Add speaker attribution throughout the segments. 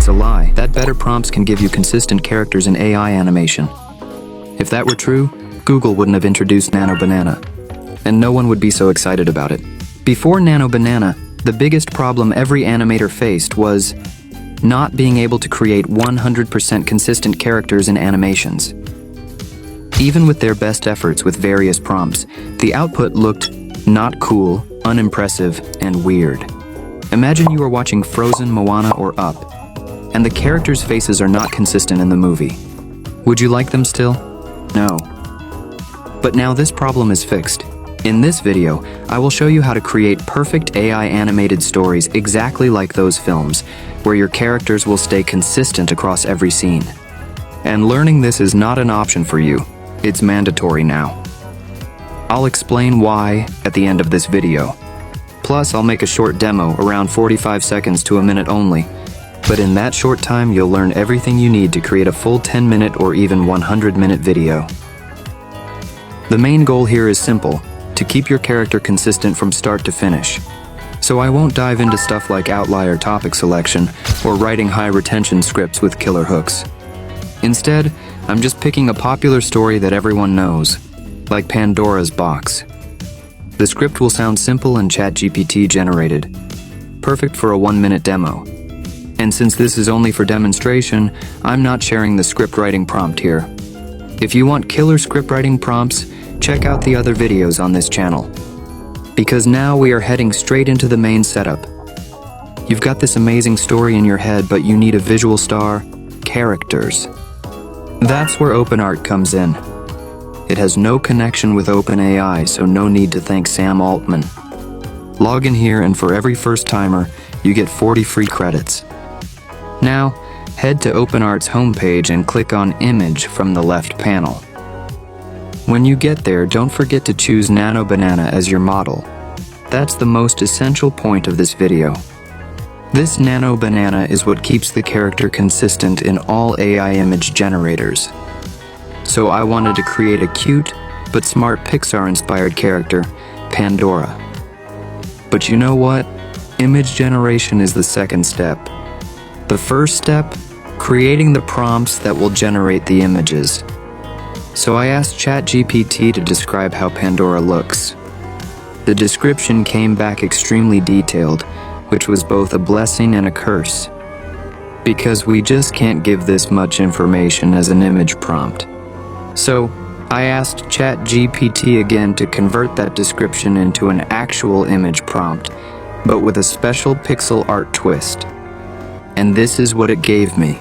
Speaker 1: It's a lie. That better prompts can give you consistent characters in AI animation. If that were true, Google wouldn't have introduced Nano Banana, and no one would be so excited about it. Before Nano Banana, the biggest problem every animator faced was not being able to create 100% consistent characters in animations. Even with their best efforts with various prompts, the output looked not cool, unimpressive, and weird. Imagine you are watching Frozen, Moana, or Up, and the characters' faces are not consistent in the movie. Would you like them still? No. But now this problem is fixed. In this video, I will show you how to create perfect AI animated stories exactly like those films, where your characters will stay consistent across every scene. And learning this is not an option for you, it's mandatory now. I'll explain why at the end of this video. Plus, I'll make a short demo, around 45 seconds to a minute only. But in that short time, you'll learn everything you need to create a full 10-minute or even 100-minute video. The main goal here is simple: to keep your character consistent from start to finish. So I won't dive into stuff like outlier topic selection or writing high retention scripts with killer hooks. Instead, I'm just picking a popular story that everyone knows, like Pandora's Box. The script will sound simple and ChatGPT generated, perfect for a 1-minute demo. And since this is only for demonstration, I'm not sharing the script writing prompt here. If you want killer script writing prompts, check out the other videos on this channel. Because now we are heading straight into the main setup. You've got this amazing story in your head, but you need a visual star, characters. That's where OpenArt comes in. It has no connection with OpenAI, so no need to thank Sam Altman. Log in here, and for every first timer, you get 40 free credits. Now, head to OpenArt's homepage and click on Image from the left panel. When you get there, don't forget to choose Nano Banana as your model. That's the most essential point of this video. This Nano Banana is what keeps the character consistent in all AI image generators. So I wanted to create a cute but smart Pixar-inspired character, Pandora. But you know what? Image generation is the second step. The first step, creating the prompts that will generate the images. So I asked ChatGPT to describe how Pandora looks. The description came back extremely detailed, which was both a blessing and a curse. Because we just can't give this much information as an image prompt. So I asked ChatGPT again to convert that description into an actual image prompt, but with a special pixel art twist. And this is what it gave me.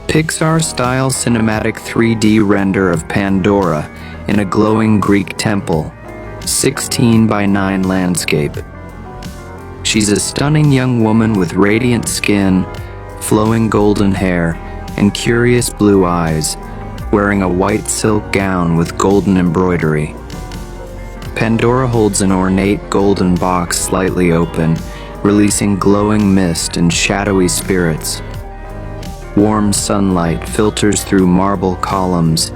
Speaker 1: Pixar-style cinematic 3D render of Pandora in a glowing Greek temple, 16:9 landscape. She's a stunning young woman with radiant skin, flowing golden hair, and curious blue eyes, wearing a white silk gown with golden embroidery. Pandora holds an ornate golden box slightly open, releasing glowing mist and shadowy spirits. Warm sunlight filters through marble columns,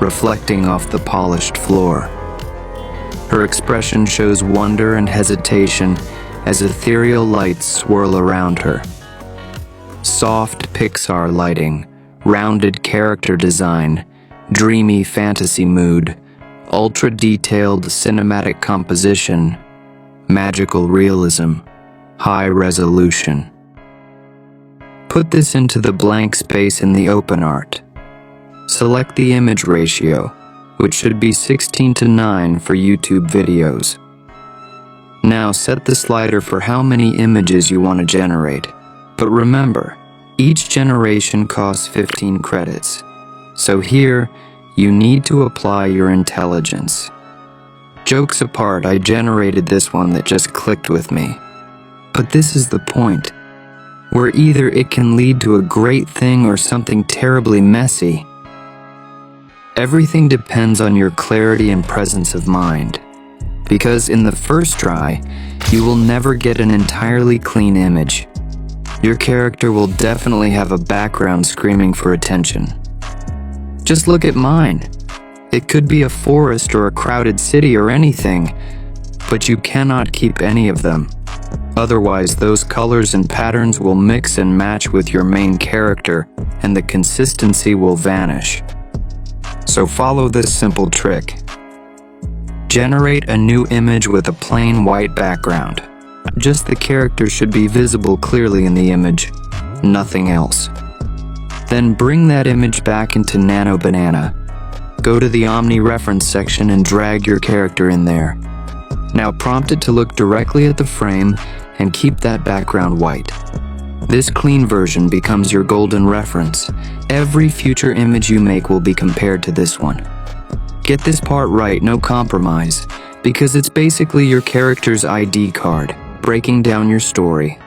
Speaker 1: reflecting off the polished floor. Her expression shows wonder and hesitation as ethereal lights swirl around her. Soft Pixar lighting, rounded character design, dreamy fantasy mood, ultra-detailed cinematic composition, magical realism, high resolution. Put this into the blank space in the OpenArt. Select the image ratio, which should be 16:9 for YouTube videos. Now set the slider for how many images you want to generate. But remember, each generation costs 15 credits. So here, you need to apply your intelligence. Jokes apart, I generated this one that just clicked with me. But this is the point, where either it can lead to a great thing or something terribly messy. Everything depends on your clarity and presence of mind. Because in the first try, you will never get an entirely clean image. Your character will definitely have a background screaming for attention. Just look at mine. It could be a forest or a crowded city or anything, but you cannot keep any of them. Otherwise, those colors and patterns will mix and match with your main character, and the consistency will vanish. So follow this simple trick. Generate a new image with a plain white background. Just the character should be visible clearly in the image, nothing else. Then bring that image back into Nano Banana. Go to the Omni reference section and drag your character in there. Now prompt it to look directly at the frame and keep that background white. This clean version becomes your golden reference. Every future image you make will be compared to this one. Get this part right, no compromise, because it's basically your character's ID card, breaking down your story.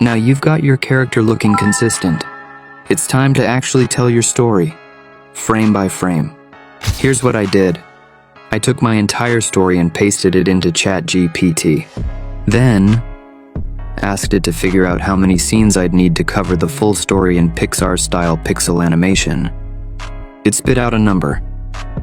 Speaker 1: Now you've got your character looking consistent. It's time to actually tell your story, frame by frame. Here's what I did. I took my entire story and pasted it into ChatGPT. Then, asked it to figure out how many scenes I'd need to cover the full story in Pixar-style pixel animation. It spit out a number.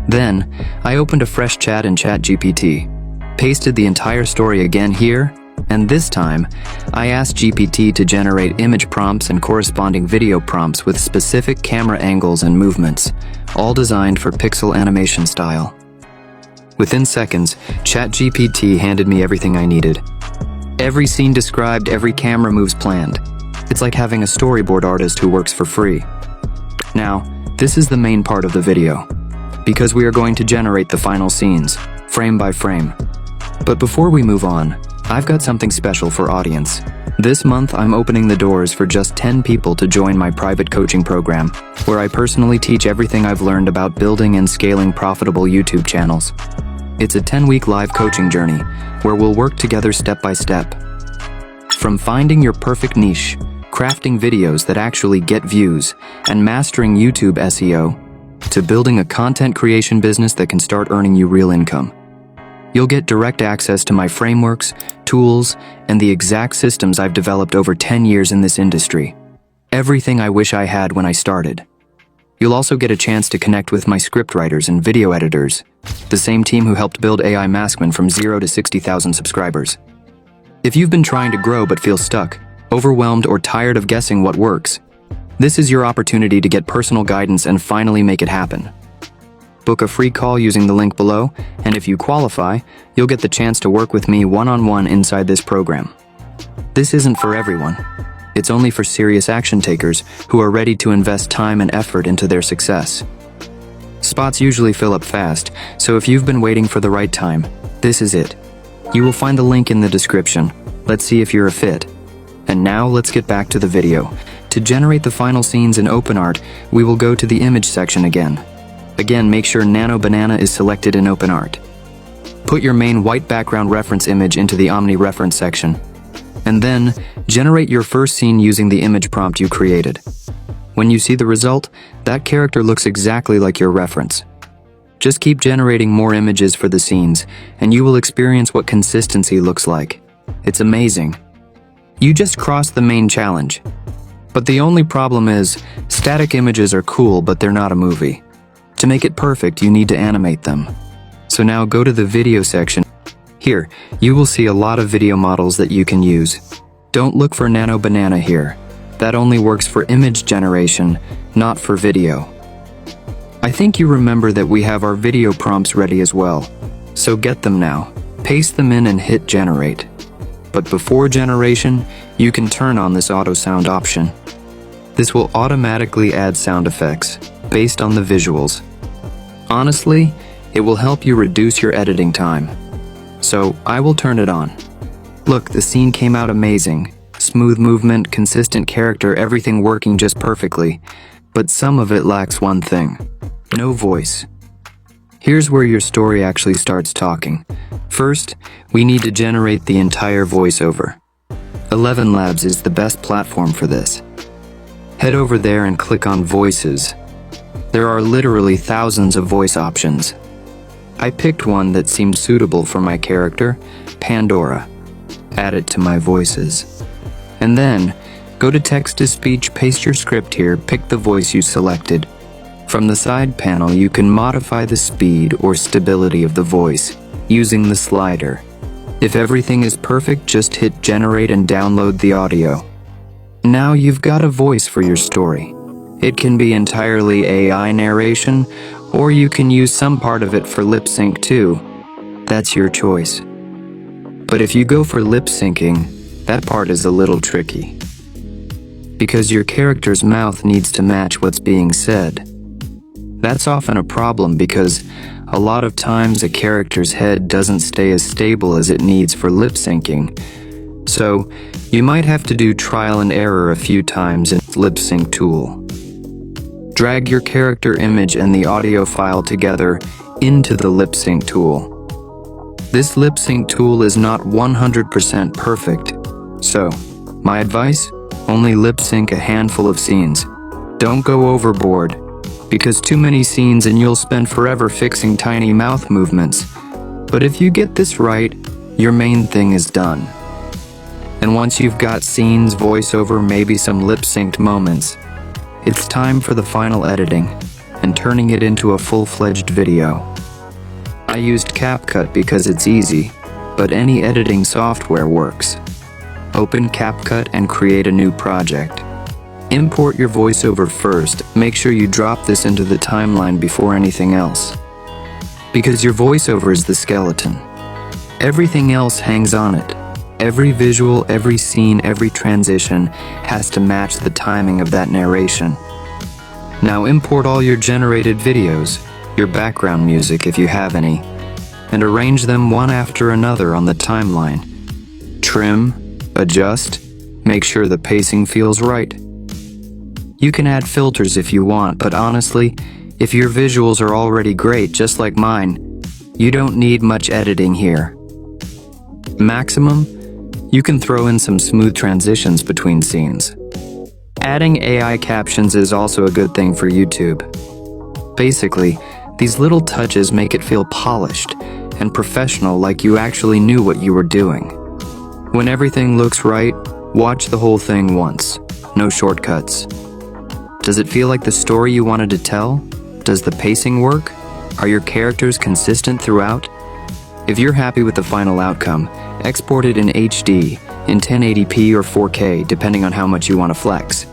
Speaker 1: Then, I opened a fresh chat in ChatGPT, pasted the entire story again here, and this time, I asked GPT to generate image prompts and corresponding video prompts with specific camera angles and movements, all designed for pixel animation style. Within seconds, ChatGPT handed me everything I needed. Every scene described, every camera moves planned. It's like having a storyboard artist who works for free. Now, this is the main part of the video, because we are going to generate the final scenes, frame by frame. But before we move on, I've got something special for audience. This month, I'm opening the doors for just 10 people to join my private coaching program, where I personally teach everything I've learned about building and scaling profitable YouTube channels. It's a 10-week live coaching journey, where we'll work together step by step. From finding your perfect niche, crafting videos that actually get views, and mastering YouTube SEO, to building a content creation business that can start earning you real income. You'll get direct access to my frameworks, tools, and the exact systems I've developed over 10 years in this industry. Everything I wish I had when I started. You'll also get a chance to connect with my scriptwriters and video editors, the same team who helped build AI Maskman from 0 to 60,000 subscribers. If you've been trying to grow but feel stuck, overwhelmed, or tired of guessing what works, this is your opportunity to get personal guidance and finally make it happen. Book a free call using the link below, and if you qualify, you'll get the chance to work with me one-on-one inside this program. This isn't for everyone. It's only for serious action takers who are ready to invest time and effort into their success. Spots usually fill up fast, so if you've been waiting for the right time, this is it. You will find the link in the description. Let's see if you're a fit. And now let's get back to the video. To generate the final scenes in OpenArt, we will go to the image section again. Again, make sure Nano Banana is selected in OpenArt. Put your main white background reference image into the Omni reference section. And then, generate your first scene using the image prompt you created. When you see the result, that character looks exactly like your reference. Just keep generating more images for the scenes, and you will experience what consistency looks like. It's amazing. You just crossed the main challenge. But the only problem is, static images are cool, but they're not a movie. To make it perfect, you need to animate them. So now go to the video section. Here, you will see a lot of video models that you can use. Don't look for Nano Banana here. That only works for image generation, not for video. I think you remember that we have our video prompts ready as well. So get them now. Paste them in and hit generate. But before generation, you can turn on this auto sound option. This will automatically add sound effects based on the visuals. Honestly, it will help you reduce your editing time. So I will turn it on. Look, the scene came out amazing. Smooth movement, consistent character, everything working just perfectly. But some of it lacks one thing. No voice. Here's where your story actually starts talking. First, we need to generate the entire voiceover. ElevenLabs is the best platform for this. Head over there and click on Voices. There are literally thousands of voice options. I picked one that seemed suitable for my character, Pandora. Add it to my voices. And then, go to text-to-speech, paste your script here, pick the voice you selected. From the side panel, you can modify the speed or stability of the voice using the slider. If everything is perfect, just hit generate and download the audio. Now you've got a voice for your story. It can be entirely AI narration, or you can use some part of it for lip sync too. That's your choice. But if you go for lip syncing, that part is a little tricky. Because your character's mouth needs to match what's being said. That's often a problem because a lot of times a character's head doesn't stay as stable as it needs for lip syncing. So, you might have to do trial and error a few times in the lip sync tool. Drag your character image and the audio file together into the lip sync tool. This lip sync tool is not 100% perfect. So, my advice? Only lip sync a handful of scenes. Don't go overboard, because too many scenes and you'll spend forever fixing tiny mouth movements. But if you get this right, your main thing is done. And once you've got scenes, voiceover, maybe some lip-synced moments, it's time for the final editing and turning it into a full-fledged video. I used CapCut because it's easy, but any editing software works. Open CapCut and create a new project. Import your voiceover first. Make sure you drop this into the timeline before anything else. Because your voiceover is the skeleton. Everything else hangs on it. Every visual, every scene, every transition has to match the timing of that narration. Now import all your generated videos, your background music if you have any, and arrange them one after another on the timeline. Trim, adjust, make sure the pacing feels right. You can add filters if you want, but honestly, if your visuals are already great, just like mine, you don't need much editing here. Maximum, you can throw in some smooth transitions between scenes. Adding AI captions is also a good thing for YouTube. Basically, these little touches make it feel polished and professional, like you actually knew what you were doing. When everything looks right, watch the whole thing once. No shortcuts. Does it feel like the story you wanted to tell? Does the pacing work? Are your characters consistent throughout? If you're happy with the final outcome, export it in HD, in 1080p or 4K, depending on how much you want to flex.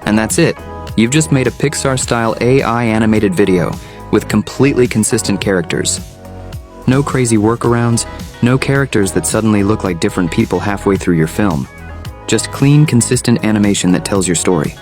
Speaker 1: And that's it. You've just made a Pixar-style AI animated video with completely consistent characters. No crazy workarounds, no characters that suddenly look like different people halfway through your film. Just clean, consistent animation that tells your story.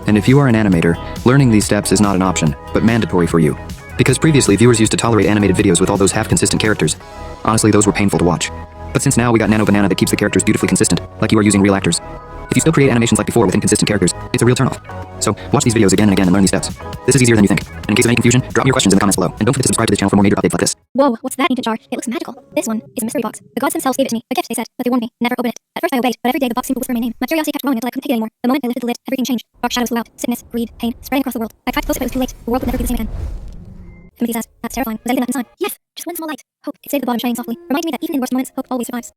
Speaker 1: And if you are an animator, learning these steps is not an option, but mandatory for you. Because previously, viewers used to tolerate animated videos with all those half-consistent characters. Honestly, those were painful to watch. But since now we got Nano Banana that keeps the characters beautifully consistent, like you are using real actors. If you still create animations like before with inconsistent characters, it's a real turnoff. So, watch these videos again and again and learn these steps. This is easier than you think. And in case of any confusion, drop me your questions in the comments below. And don't forget to subscribe to this channel for more major updates like this.
Speaker 2: Whoa, what's that ancient jar? It looks magical. This one is a mystery box. The gods themselves gave it to me. A gift, they said, but they warned me. Never open it. At first I obeyed, but every day the box seemed to whisper my name. My curiosity kept growing until I couldn't take it anymore. The moment I lifted the lid, everything changed. Dark shadows flew out. Sickness, greed, pain, spreading across the world. I tried to close it, but it was too late. The world would never be the same again. Timothy says, that's terrifying. Was anything left inside? Yes, just one small light. Hope. It saved the bottom shining softly. Reminding me that even in worst moments, hope always survives.